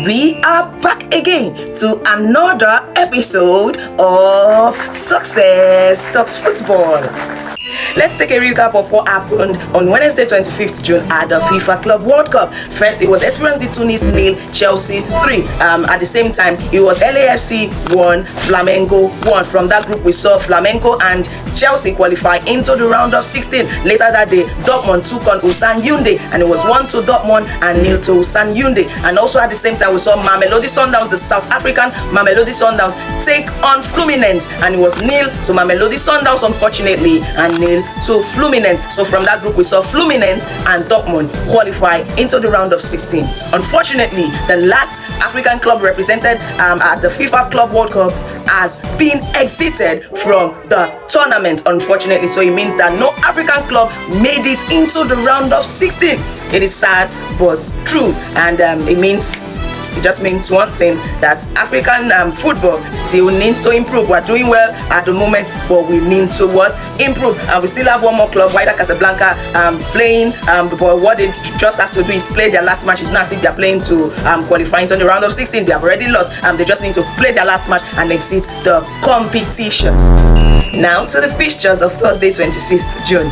We are back again to another episode of Success Talks Football. Let's take a recap of what happened on Wednesday 25th June at the FIFA Club World Cup. First, it was Esperance de Tunis 0, Chelsea 3. At the same time, it was LAFC 1, Flamengo 1. From that group, we saw Flamengo and Chelsea qualify into the round of 16. Later that day, Dortmund took on Ulsan Hyundai, and it was 1-2 Dortmund and 0 to Ulsan Hyundai. And also at the same time, we saw Mamelodi Sundowns, the South African Mamelodi Sundowns, take on Fluminense, and it was 0 to Mamelodi Sundowns, unfortunately, and 0 to Fluminense. So from that group, we saw Fluminense and Dortmund qualify into the round of 16. Unfortunately, the last African club represented at the FIFA Club World Cup has been exited from the tournament, unfortunately. So it means that no African club made it into the round of 16. It is sad but true, and it just means one thing, that African football still needs to improve. We're doing well at the moment, but we need to improve. And we still have one more club, Wydad Casablanca, playing, but what they just have to do is play their last match. It's not as if they're playing to qualify into the round of 16. They have already lost. They just need to play their last match and exit the competition. Now to the fixtures of Thursday 26th June.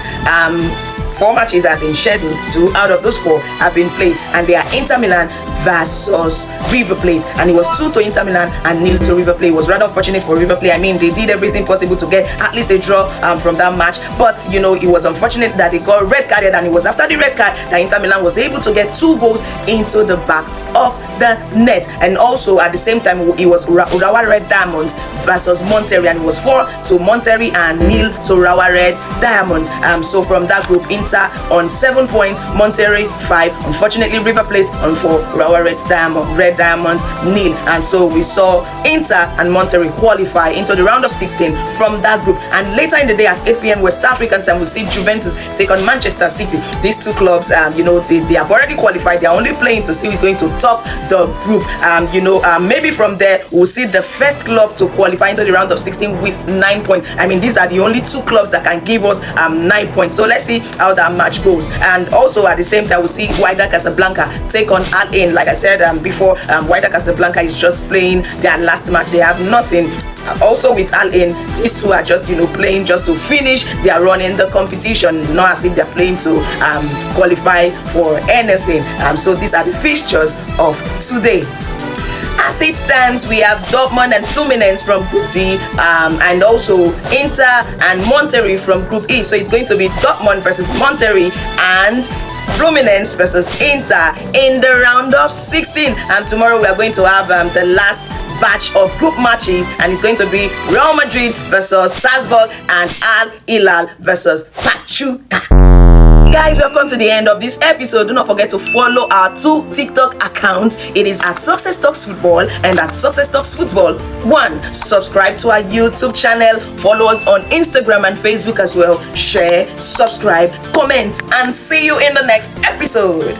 4 matches have been scheduled. 2 out of those 4 have been played, and they are Inter Milan versus River Plate, and it was 2 to Inter Milan and 0 to River Plate. It was rather unfortunate for River Plate. They did everything possible to get at least a draw from that match, but it was unfortunate that they got red carded, and it was after the red card that Inter Milan was able to get 2 goals into the back of the net. And also at the same time, it was Urawa Red Diamonds versus Monterrey, and it was 4 to Monterrey and 0 to Urawa Red Diamonds. So from that group, Inter on 7 points, Monterrey 5. Unfortunately, River Plate on 4, Urawa Red Diamonds 0. And so we saw Inter and Monterrey qualify into the round of 16 from that group. And later in the day at 8 p.m. West African time, we see Juventus take on Manchester City. These 2 clubs, they have already qualified. They are only playing to see who is going to top the group. Maybe from there we'll see the first club to qualify into the round of 16 with 9 points. These are the only 2 clubs that can give us 9 points. So let's see how that match goes. And also at the same time, we'll see Wydad Casablanca take on Al Ain. Like I said before, Wydad Casablanca is just playing their last match. They have nothing. Also with Al Ain, these 2 are just playing just to finish their run in the competition, not as if they're playing to qualify for anything. So these are the fixtures of today. As it stands, we have Dortmund and Fluminense from Group D, and also Inter and Monterrey from Group E. So it's going to be Dortmund versus Monterrey and Fluminense versus Inter in the round of 16. Tomorrow we are going to have the last batch of group matches, and it's going to be Real Madrid versus Salzburg and Al Hilal versus Pachuca. Guys, we have come to the end of this episode. Do not forget to follow our 2 TikTok accounts. It is at Success Talks Football and at Success Talks Football 1. Subscribe to our YouTube channel. Follow us on Instagram and Facebook as well. Share, subscribe, comment, and see you in the next episode.